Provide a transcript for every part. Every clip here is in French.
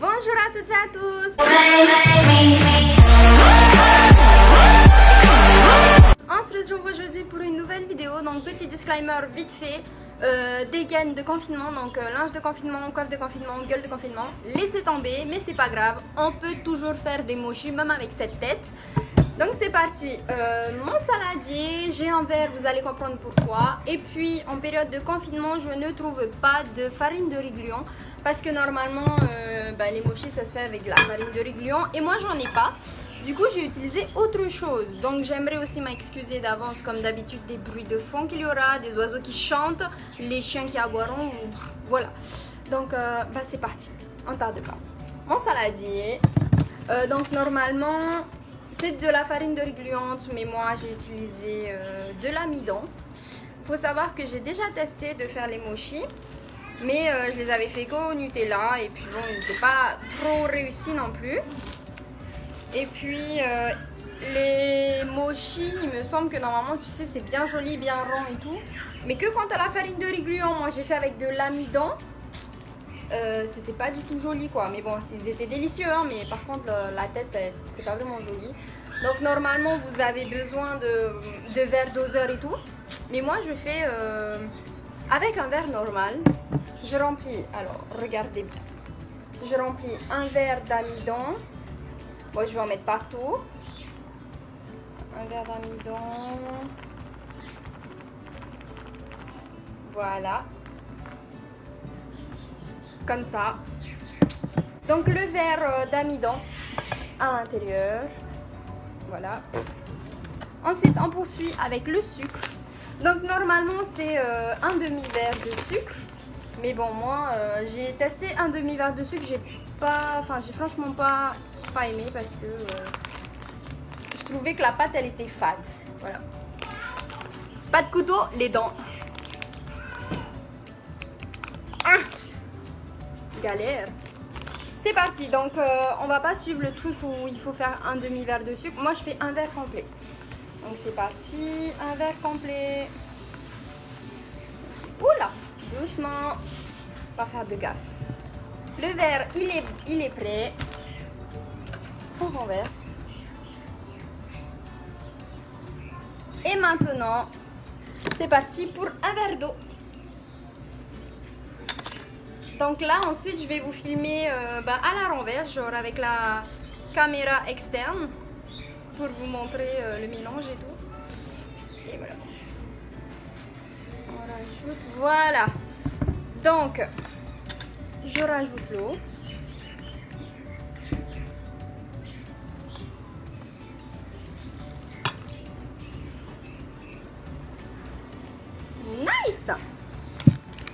Bonjour à toutes et à tous. On se retrouve aujourd'hui pour une nouvelle vidéo. Donc petit disclaimer vite fait. Dégaine de confinement, donc linge de confinement, coiffe de confinement, gueule de confinement. Laissez tomber, mais c'est pas grave. On peut toujours faire des mochis même avec cette tête. Donc c'est parti. Mon saladier, j'ai un verre, vous allez comprendre pourquoi. Et puis en période de confinement, je ne trouve pas de farine de riz gluant. Parce que normalement, les mochis, ça se fait avec de la farine de riz gluant. Et moi, j'en ai pas. Du coup, j'ai utilisé autre chose. Donc, j'aimerais aussi m'excuser d'avance, comme d'habitude, des bruits de fond qu'il y aura, des oiseaux qui chantent, les chiens qui aboieront. Voilà. Donc, c'est parti. On tarde pas. Mon saladier. Donc, normalement, c'est de la farine de riz gluante. Mais moi, j'ai utilisé de l'amidon. Il faut savoir que j'ai déjà testé de faire les mochis. Mais je les avais fait qu'au Nutella et puis bon, ils n'étaient pas trop réussis non plus. Et puis les mochis, il me semble que normalement, tu sais, c'est bien joli, bien rond et tout. Mais que quand tu as la farine de riz gluant, moi j'ai fait avec de l'amidon, c'était pas du tout joli quoi. Mais bon, ils étaient délicieux, hein, mais par contre la tête, c'était pas vraiment joli. Donc normalement, vous avez besoin de verre doseur et tout. Mais moi je fais avec un verre normal. Je remplis, alors regardez, je remplis un verre d'amidon. Moi, je vais en mettre partout. Un verre d'amidon. Voilà. Comme ça. Donc, le verre d'amidon à l'intérieur. Voilà. Ensuite, on poursuit avec le sucre. Donc, normalement, c'est un demi-verre de sucre. Mais bon, moi, j'ai testé un demi-verre de sucre. J'ai franchement pas aimé parce que je trouvais que la pâte, elle était fade. Voilà. Pas de couteau, les dents. Ah, galère. C'est parti. Donc, on va pas suivre le truc où il faut faire un demi-verre de sucre. Moi, je fais un verre complet. Donc, c'est parti. Un verre complet. Oula! Doucement, pas faire de gaffe. Le verre, il est prêt. On renverse. Et maintenant, c'est parti pour un verre d'eau. Donc là, ensuite, je vais vous filmer à la renverse, genre avec la caméra externe, pour vous montrer le mélange et tout. Et voilà. On rajoute, voilà. Donc, je rajoute l'eau. Nice!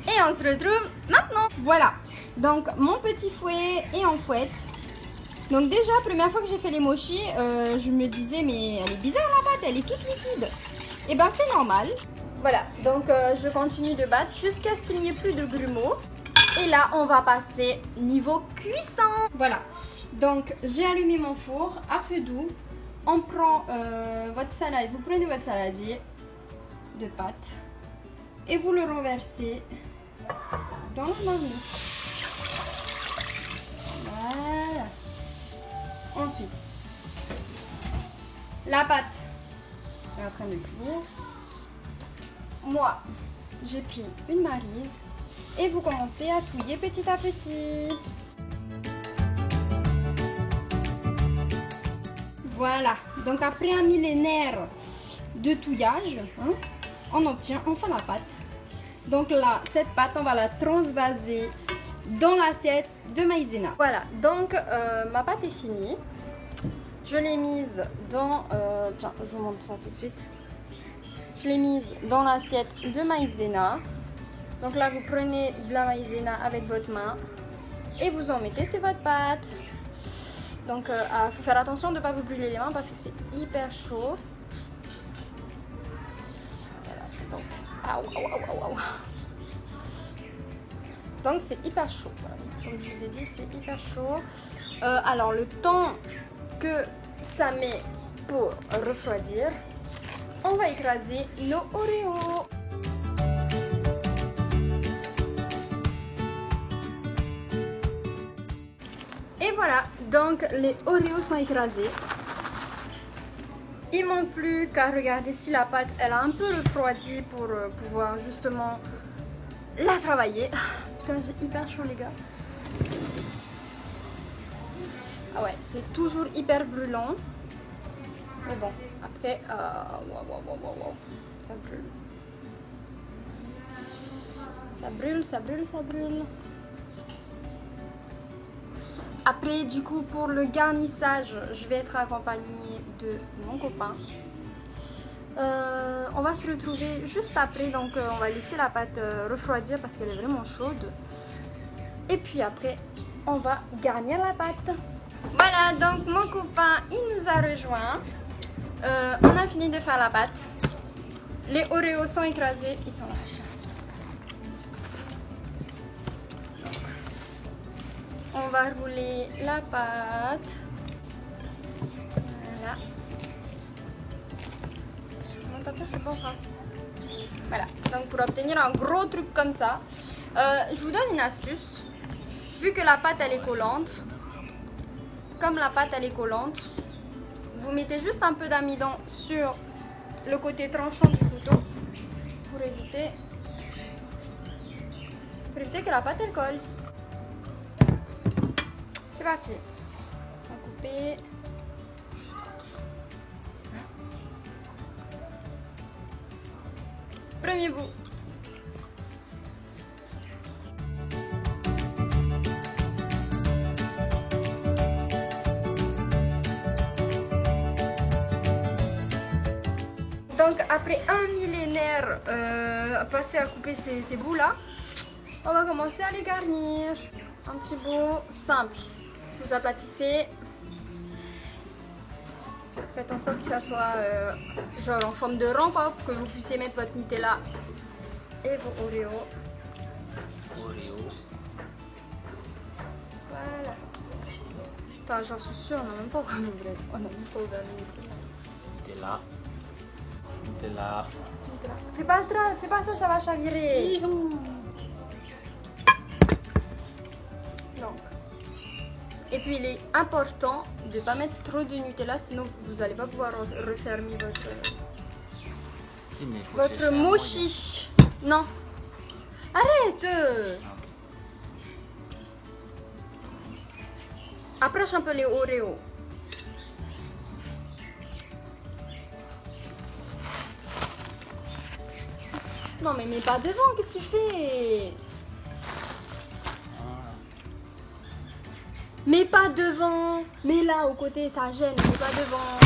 Et on se retrouve maintenant. Voilà. Donc, mon petit fouet est en fouette. Donc déjà, première fois que j'ai fait les mochis, je me disais, mais elle est bizarre la pâte, elle est toute liquide. Et ben, c'est normal. Voilà, donc je continue de battre jusqu'à ce qu'il n'y ait plus de grumeaux. Et là, on va passer niveau cuisson. Voilà, donc j'ai allumé mon four à feu doux. On prend votre salade, vous prenez votre saladier de pâte et vous le renversez dans la marmite. Voilà. Ensuite, la pâte est en train de cuire. Moi, j'ai pris une maryse et vous commencez à touiller petit à petit. Voilà, donc après un millénaire de touillage, on obtient enfin la pâte. Donc là, cette pâte, on va la transvaser dans l'assiette de maïzena. Voilà, donc ma pâte est finie. Je l'ai mise dans... tiens, je vous montre ça tout de suite. Je l'ai mise dans l'assiette de maïzena. Donc là, vous prenez de la maïzena avec votre main et vous en mettez sur votre pâte. Donc, il faut faire attention de ne pas vous brûler les mains parce que c'est hyper chaud. Voilà, donc, donc c'est hyper chaud. Voilà. Comme je vous ai dit, c'est hyper chaud. Alors, le temps que ça met pour refroidir, on va écraser nos Oreos. Et voilà, donc les Oreos sont écrasés. Il manque plus qu'à regarder si la pâte elle a un peu refroidi pour pouvoir justement la travailler. Putain, j'ai hyper chaud les gars. Ah ouais, c'est toujours hyper brûlant. Mais bon, après, wow, ça brûle. Ça brûle, ça brûle, ça brûle. Après, du coup, pour le garnissage, je vais être accompagnée de mon copain. On va se retrouver juste après, donc on va laisser la pâte refroidir parce qu'elle est vraiment chaude. Et puis après, on va garnir la pâte. Voilà, donc mon copain, il nous a rejoint. On a fini de faire la pâte. Les Oreos sont écrasés, ils sont là. On va rouler la pâte. Voilà. C'est bon, hein. Voilà, donc pour obtenir un gros truc comme ça, je vous donne une astuce. Vu que la pâte elle est collante, comme la pâte elle est collante, vous mettez juste un peu d'amidon sur le côté tranchant du couteau pour éviter que la pâte elle colle. C'est parti. On va couper. Premier bout. Donc après un millénaire passé à couper ces bouts là, on va commencer à les garnir. Un petit bout simple. Vous aplatissez. Faites en sorte que ça soit genre en forme de rond pour que vous puissiez mettre votre Nutella et vos Oreos. Voilà. Attends, j'en suis sûre, on n'a même pas ouvert le On n'a même pas ouvert le Nutella. Nutella. Fais pas ça, ça va chavirer. Donc. Et puis il est important de ne pas mettre trop de Nutella, sinon vous n'allez pas pouvoir refermer votre mochi. Non. Arrête. Approche un peu les Oreos. Non mais mets pas devant, qu'est-ce que tu fais? Mais pas devant, mais là au côté ça gêne, mais pas devant.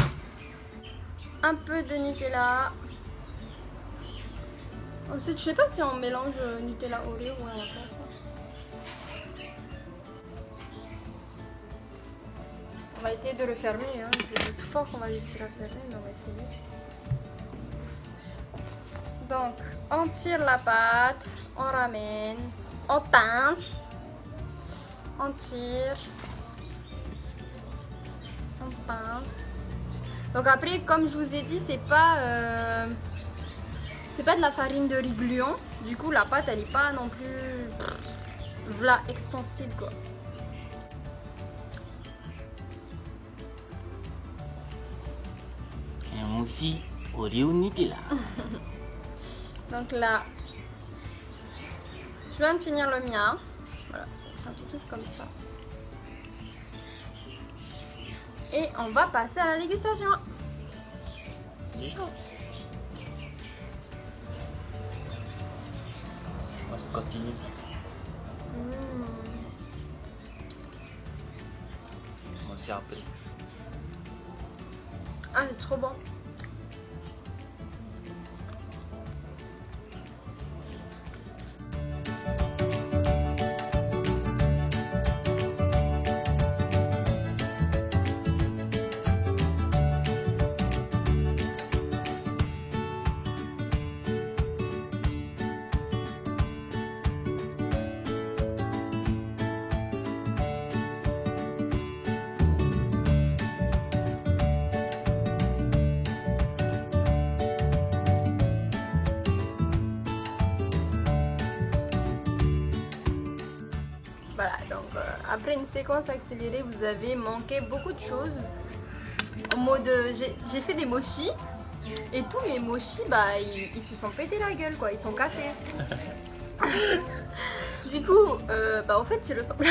Un peu de Nutella. Ensuite, je sais pas si on mélange Nutella Oreo ou à la place. On va essayer de le fermer, hein. C'est tout fort qu'on va réussir à fermer, mais on va essayer. Donc, on tire la pâte, on ramène, on pince, on tire. On pince. Donc après, comme je vous ai dit, c'est pas de la farine de riz gluant. Du coup, la pâte, elle est pas non plus voilà, extensible quoi. Et on aussi Oreo Nutella. Donc là, je viens de finir le mien. Voilà, c'est un petit truc comme ça. Et on va passer à la dégustation. Déjà. On va continuer. On va faire après. Ah, c'est trop bon. après une séquence accélérée, vous avez manqué beaucoup de choses. En mode, j'ai fait des mochis et tous mes mochis, bah, ils se sont pété la gueule, quoi. Ils sont cassés. Du coup, bah, en fait, il ressemblait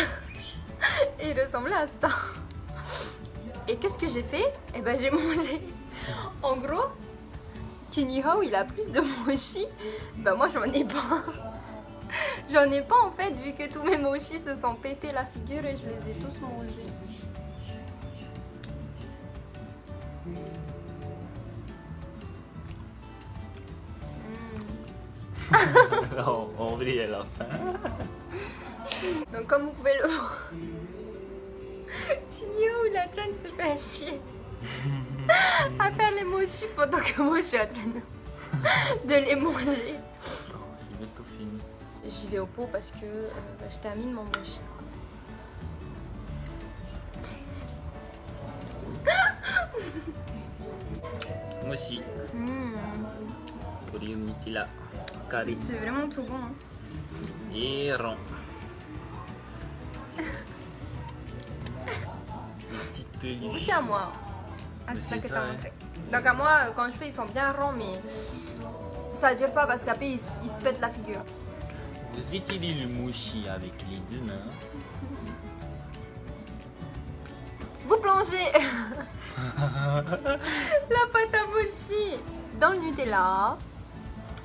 à ça. Et qu'est-ce que j'ai fait? Eh ben, j'ai mangé. En gros, Kinihao, il a plus de mochis. Bah, moi, j'en ai pas. J'en ai pas en fait, vu que tous mes mochis se sont pété la figure et je les ai tous mangés. On brille à la fin. Donc comme vous pouvez le voir, Tinio il est en train de se faire chier à faire les mochis pendant que moi je suis en train de les manger. Je vais tout finir. J'y vais au pot parce que bah, je termine mon mochi. Moi aussi. Oreo Nutella. Carré. C'est vraiment tout bon. Hein. Et rond. Petite C'est à moi. Ah, c'est ça que t'as montré. Donc à moi, quand je fais, ils sont bien ronds, mais ça dure pas parce qu'après, ils se pètent la figure. Vous utilisez le mochi avec les deux mains. Vous plongez la pâte à mochi dans le Nutella.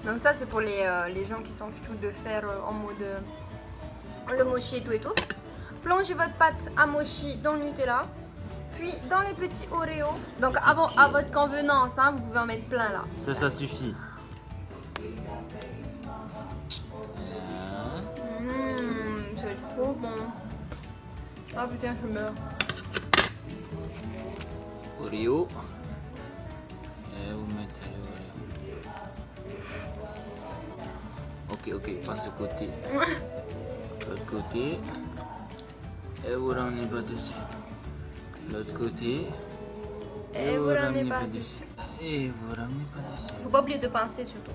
Donc ça, c'est pour les gens qui sont chauds de faire en mode le mochi et tout et tout. Plongez votre pâte à mochi dans le Nutella. Puis dans les petits Oreos. Donc avant, à votre convenance, hein, vous pouvez en mettre plein là. Ça suffit. C'est trop bon. Ah putain, je meurs. Oreo. Et vous mettez le Oreo. Ok, pas ce côté. L'autre côté. Et vous ramenez pas dessus. L'autre côté. Et vous ramenez pas dessus. Et vous ramenez pas dessus. Faut pas oublier de pincer surtout.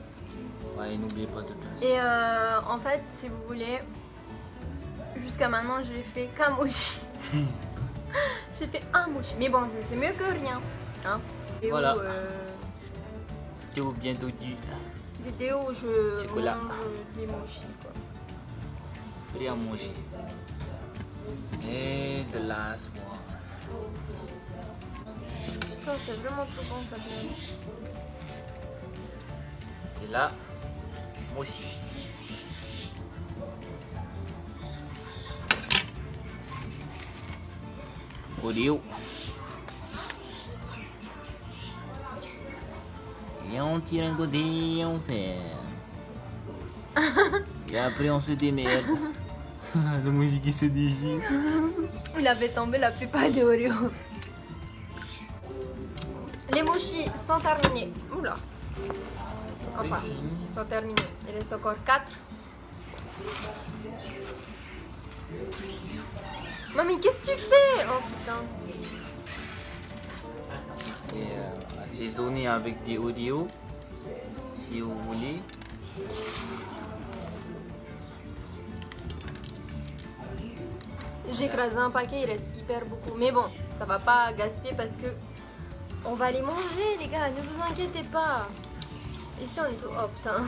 Ouais, n'oubliez pas de pincer. Et en fait, si vous voulez, jusqu'à maintenant, j'ai fait qu'un mochi. J'ai fait un mochi. Mais bon, c'est mieux que rien. Hein. Voilà. Vidéo bientôt du. Vidéo où je Chocolat. mange des mochis, quoi. Prêt à manger. Et the last one. Putain, c'est vraiment trop bon ça. Et là, moi aussi. Oreo. Et on tire un côté et on fait. Et après on se démerde. La musique qui se déchire. Il avait tombé la plupart des Oreos. Les mochis sont terminés. Oula. Enfin, ils sont terminés. Il reste encore 4. Mamie, qu'est-ce que tu fais? Oh putain. Et assaisonner avec des Oreos, si vous voulez. J'ai écrasé un paquet, il reste hyper beaucoup. Mais bon, ça va pas gaspiller parce que on va les manger, les gars. Ne vous inquiétez pas. Ici, on est tout. Oh putain.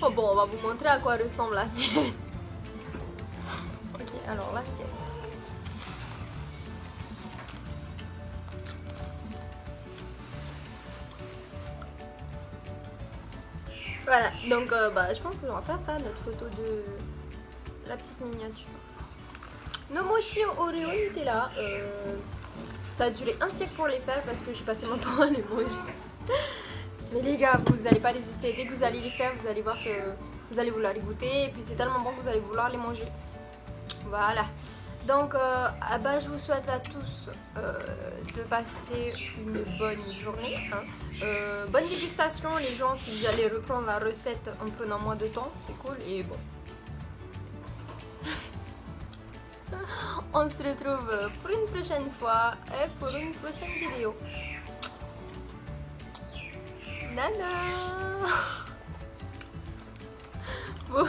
Oh bon, on va vous montrer à quoi ressemble l'assiette. Ok, alors l'assiette. Voilà, donc bah, je pense qu'on va faire ça, notre photo de la petite miniature. Nos mochis Oreo Nutella, ça a duré un siècle pour les faire parce que j'ai passé mon temps à les manger. Mais les gars, vous n'allez pas résister. Dès que vous allez les faire, vous allez voir que vous allez vouloir les goûter. Et puis c'est tellement bon que vous allez vouloir les manger. Voilà. Donc, bah, je vous souhaite à tous de passer une bonne journée. Hein. Bonne dégustation, les gens. Si vous allez reprendre la recette en prenant moins de temps, c'est cool. Et bon. On se retrouve pour une prochaine fois et pour une prochaine vidéo. Nana. Bon.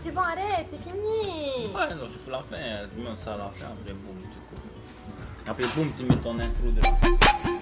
c'est bon, arrête, c'est fini. Ouais, non, c'est pour la fin. Tu mets ça à la fin, après boum, tu coupes. Après boum, tu mets ton intro dedans.